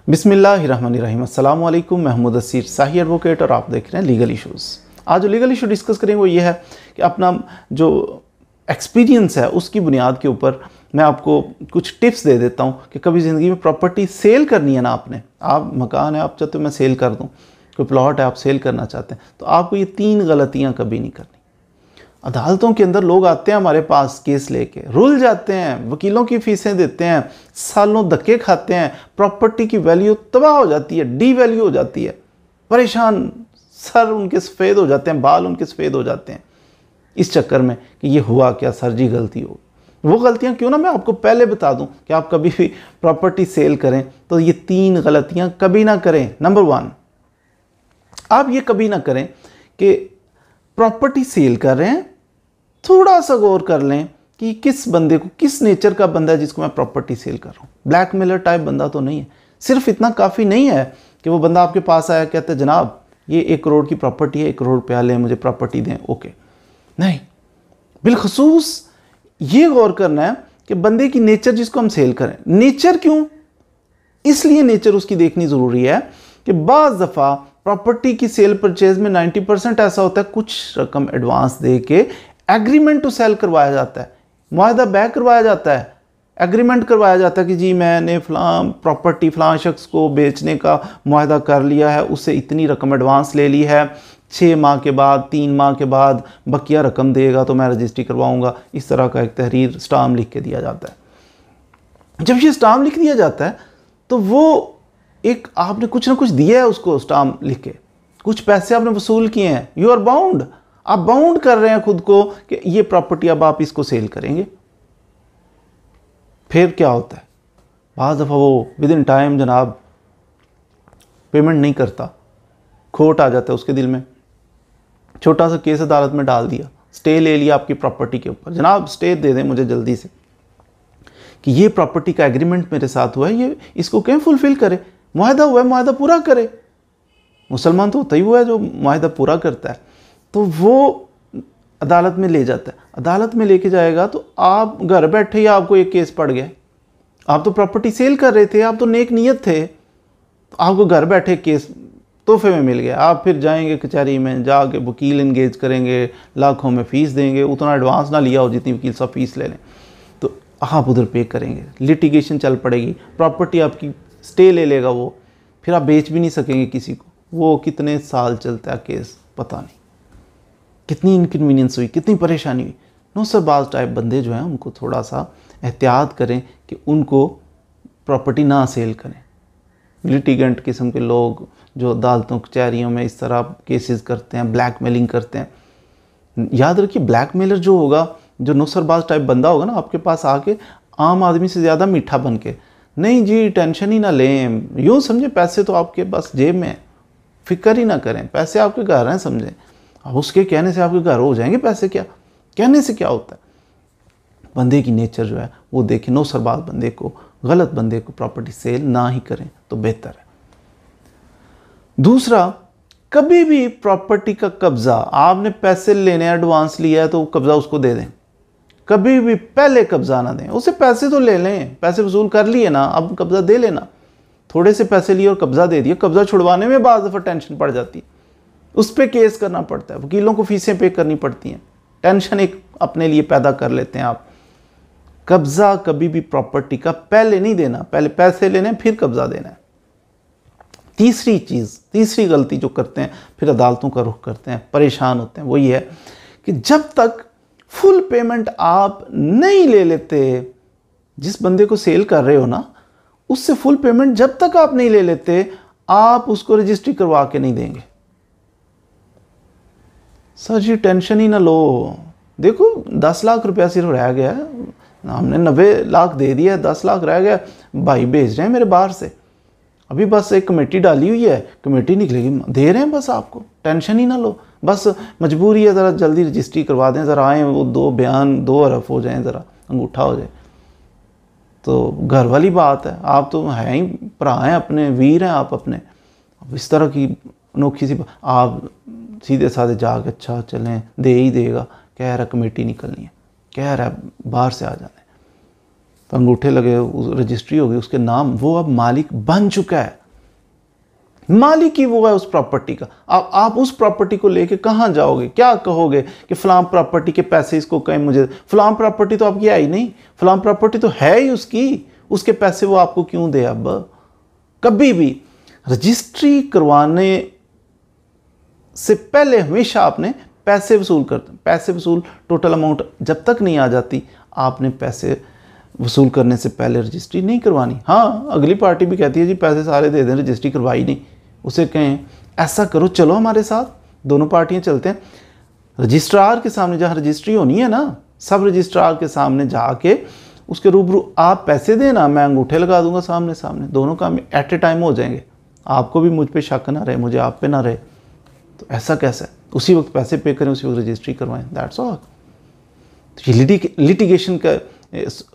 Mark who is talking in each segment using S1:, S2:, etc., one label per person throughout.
S1: बिस्मिल्लाहिर्रहमानिर्रहीम। अस्सलाम वालेकुम। महमूद असीर शाही एडवोकेट और आप देख रहे हैं लीगल इश्यूज़। आज जो लीगल इशू डिस्कस करेंगे वो ये है कि अपना जो एक्सपीरियंस है उसकी बुनियाद के ऊपर मैं आपको कुछ टिप्स दे देता हूँ कि कभी ज़िंदगी में प्रॉपर्टी सेल करनी है ना आपने, आप मकान है आप चाहते हो मैं सेल कर दूँ, कोई प्लॉट है आप सेल करना चाहते हैं, तो आपको ये 3 गलतियाँ कभी नहीं करनी। अदालतों के अंदर लोग आते हैं हमारे पास केस लेके, रुल जाते हैं, वकीलों की फीसें देते हैं, सालों धक्के खाते हैं, प्रॉपर्टी की वैल्यू तबाह हो जाती है, डी वैल्यू हो जाती है, परेशान, सर उनके सफ़ेद हो जाते हैं, बाल उनके सफ़ेद हो जाते हैं इस चक्कर में कि ये हुआ क्या सर जी, गलती हो। वो गलतियां क्यों ना मैं आपको पहले बता दूं कि आप कभी भी प्रॉपर्टी सेल करें तो ये 3 गलतियां कभी ना करें। नंबर 1, आप ये कभी ना करें कि प्रॉपर्टी सेल कर रहे हैं, थोड़ा सा गौर कर लें कि किस बंदे को, किस नेचर का बंदा है जिसको मैं प्रॉपर्टी सेल कर रहा हूँ। ब्लैकमेलर टाइप बंदा तो नहीं है। सिर्फ इतना काफ़ी नहीं है कि वो बंदा आपके पास आया कहते जनाब ये 1 करोड़ की प्रॉपर्टी है, 1 करोड़ रुपया लें, मुझे प्रॉपर्टी दें, ओके। नहीं, बिलखसूस ये गौर करना है कि बंदे की नेचर जिसको हम सेल करें, नेचर क्यों, इसलिए नेचर उसकी देखनी ज़रूरी है कि बाज़ दफ़ा प्रॉपर्टी की सेल परचेज में 90% ऐसा होता है कुछ रकम एडवांस दे के एग्रीमेंट टू सेल करवाया जाता है, मुआहदा बैक करवाया जाता है, एग्रीमेंट करवाया जाता है कि जी मैंने फ़लाँ प्रॉपर्टी फ़लाँ शख्स को बेचने का मुआहदा कर लिया है, उससे इतनी रकम एडवांस ले ली है, 6 माह के बाद 3 माह के बाद बकिया रकम देगा तो मैं रजिस्ट्री करवाऊंगा। इस तरह का एक तहरीर स्टाम्प लिख के दिया जाता है। जब ये स्टाम्प लिख दिया जाता है तो वो एक आपने कुछ ना कुछ दिया है उसको, स्टाम्प लिख के कुछ पैसे आपने वसूल किए हैं, यू आर बाउंड, आप बाउंड कर रहे हैं खुद को कि ये प्रॉपर्टी अब आप इसको सेल करेंगे। फिर क्या होता है, बाज़ दफ़ा वो विद इन टाइम जनाब पेमेंट नहीं करता, खोट आ जाता है उसके दिल में, छोटा सा केस अदालत में डाल दिया, स्टे ले लिया आपकी प्रॉपर्टी के ऊपर, जनाब स्टे दे दें मुझे जल्दी से कि ये प्रॉपर्टी का एग्रीमेंट मेरे साथ हुआ है, ये इसको कहीं फुलफिल करे, मुआहदा हुआ है मुआहदा पूरा करे। मुसलमान तो होता ही हुआ है जो मुआहदा पूरा करता है। तो वो अदालत में ले जाता है, अदालत में लेके जाएगा तो आप घर बैठे ही आपको एक केस पड़ गया, आप तो प्रॉपर्टी सेल कर रहे थे, आप तो नेक नीयत थे, तो आपको घर बैठे केस तोहफे में मिल गया। आप फिर जाएंगे कचहरी में, जाके वकील इंगेज करेंगे, लाखों में फ़ीस देंगे, उतना एडवांस ना लिया हो जितनी वकील साहब फ़ीस ले लें, तो आप उधर पे करेंगे, लिटिगेशन चल पड़ेगी, प्रॉपर्टी आपकी स्टे ले लेगा वो, फिर आप बेच भी नहीं सकेंगे किसी को। वो कितने साल चलता है केस पता नहीं, कितनी इनकन्वीनियंस हुई, कितनी परेशानी हुई। नौसरबाज टाइप बंदे जो हैं उनको थोड़ा सा एहतियात करें कि उनको प्रॉपर्टी ना सेल करें। लिटिगेंट किस्म के लोग जो अदालतों कचहरियों में इस तरह केसेस करते हैं, ब्लैकमेलिंग करते हैं, याद रखिए ब्लैकमेलर जो होगा, जो नुसरबाज टाइप बंदा होगा ना आपके पास आके आम आदमी से ज़्यादा मीठा बन के, नहीं जी टेंशन ही ना लें, यूँ समझे पैसे तो आपके पास जेब में, फिक्र ही ना करें, पैसे आपके घर हैं समझें। अब उसके कहने से आपके घर हो जाएंगे पैसे, क्या कहने से क्या होता है। बंदे की नेचर जो है वो देखें, नौसरबाज बंदे को, गलत बंदे को प्रॉपर्टी सेल ना ही करें तो बेहतर है। दूसरा, कभी भी प्रॉपर्टी का कब्जा, आपने पैसे लेने एडवांस लिया है तो कब्जा उसको दे दें, कभी भी पहले कब्जा ना दें। उससे पैसे तो ले लें, पैसे वसूल कर लिए ना, अब कब्जा दे लेना। थोड़े से पैसे लिए और कब्जा दे दिए, कब्जा छुड़वाने में बाज़ दफ़ा टेंशन पड़ जाती है, उस पर केस करना पड़ता है, वकीलों को फीसें पे करनी पड़ती हैं, टेंशन एक अपने लिए पैदा कर लेते हैं आप। कब्जा कभी भी प्रॉपर्टी का पहले नहीं देना, पहले पैसे लेने फिर कब्जा देना है। तीसरी चीज़, तीसरी गलती जो करते हैं फिर अदालतों का रुख करते हैं, परेशान होते हैं, वो ये है कि जब तक फुल पेमेंट आप नहीं ले लेते, जिस बंदे को सेल कर रहे हो ना उससे फुल पेमेंट जब तक आप नहीं ले लेते, आप उसको रजिस्ट्री करवा के नहीं देंगे। सर जी टेंशन ही ना लो, देखो 10 लाख रुपया सिर्फ रह गया है, हमने 90 लाख दे दिया है, 10 लाख रह गया, भाई भेज रहे हैं मेरे बाहर से, अभी बस एक कमेटी डाली हुई है, कमेटी निकलेगी, दे रहे हैं बस आपको, टेंशन ही ना लो, बस मजबूरी है, ज़रा जल्दी रजिस्ट्री करवा दें, ज़रा आएँ, वो 2 बयान 2 हरफ हो जाएं, ज़रा अंगूठा हो जाए, तो घर वाली बात है, आप तो हैं ही भरा हैं अपने, वीर हैं आप अपने। अब इस तरह की अनोखी सी आप सीधे साधे जाके अच्छा चलें, दे ही देगा, कह रहा कमेटी निकलनी है, कह रहा बाहर से आ जाना है, तो अंगूठे लगे, रजिस्ट्री होगी उसके नाम, वो अब मालिक बन चुका है। मालिक ही वो है उस प्रॉपर्टी का। आप उस प्रॉपर्टी को लेके कहाँ जाओगे, क्या कहोगे कि फलां प्रॉपर्टी के पैसे इसको कहें मुझे, फलां प्रॉपर्टी तो आपकी है ही नहीं, फलां प्रॉपर्टी तो है ही उसकी, उसके पैसे वो आपको क्यों दे। अब कभी भी रजिस्ट्री करवाने से पहले हमेशा आपने पैसे वसूल करते, पैसे वसूल टोटल अमाउंट जब तक नहीं आ जाती आपने पैसे वसूल करने से पहले रजिस्ट्री नहीं करवानी। हाँ, अगली पार्टी भी कहती है जी पैसे सारे दे दें, रजिस्ट्री करवाई नहीं, उसे कहें ऐसा करो, चलो हमारे साथ, दोनों पार्टियां चलते हैं रजिस्ट्रार के सामने, जहाँ रजिस्ट्री होनी है ना, सब रजिस्ट्रार के सामने जाके उसके रूबरू आप पैसे देना, मैं अंगूठे लगा दूंगा सामने सामने, दोनों काम एट ए टाइम हो जाएंगे, आपको भी मुझ पे शक ना रहे, मुझे आप पे ना रहे। तो ऐसा कैसा है, उसी वक्त पैसे पे करें, उसी वक्त रजिस्ट्री करवाएं, दैट्स ऑल। तो ये लिटिगेशन का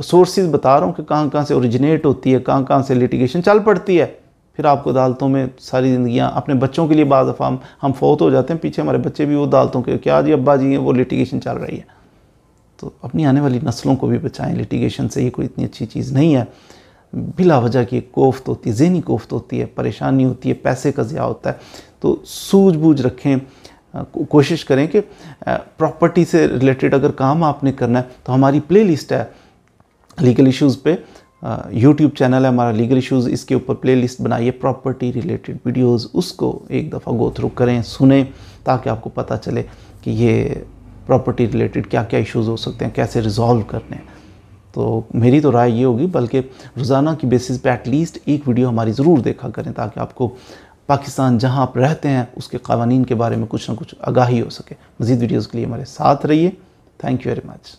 S1: सोर्सेज बता रहा हूँ कि कहाँ कहाँ से ओरिजिनेट होती है, कहाँ कहाँ से लिटिगेशन चल पड़ती है, फिर आपको अदालतों में सारी ज़िंदगियाँ, अपने बच्चों के लिए बाद दफ़ा हम फौत हो जाते हैं, पीछे हमारे बच्चे भी वो अदालतों के, क्या जी अब्बा जी वो लिटिगेशन चल रही है। तो अपनी आने वाली नस्लों को भी बचाएं लिटिगेशन से, ये कोई इतनी अच्छी चीज़ नहीं है। बिला वजह की कोफ्त होती है, ज़हनी कोफ्त होती है, परेशानी होती है, पैसे का ज़िया होता है। तो सूझबूझ रखें, कोशिश करें कि प्रॉपर्टी से रिलेटेड अगर काम आपने करना है तो हमारी प्लेलिस्ट है लीगल इश्यूज़ पे, यूट्यूब चैनल है हमारा लीगल इश्यूज़, इसके ऊपर प्लेलिस्ट बनाइए प्रॉपर्टी रिलेटेड वीडियोस, उसको एक दफ़ा गो थ्रू करें, सुने, ताकि आपको पता चले कि ये प्रॉपर्टी रिलेटेड क्या क्या इश्यूज़ हो सकते हैं, कैसे रिजॉल्व करने हैं। तो मेरी तो राय ये होगी, बल्कि रोज़ाना की बेसिस पे एटलीस्ट एक वीडियो हमारी ज़रूर देखा करें, ताकि आपको पाकिस्तान जहां आप रहते हैं उसके क़वानीन के बारे में कुछ ना कुछ आगाही हो सके। मज़ीद वीडियोज़ के लिए हमारे साथ रहिए। Thank you very much.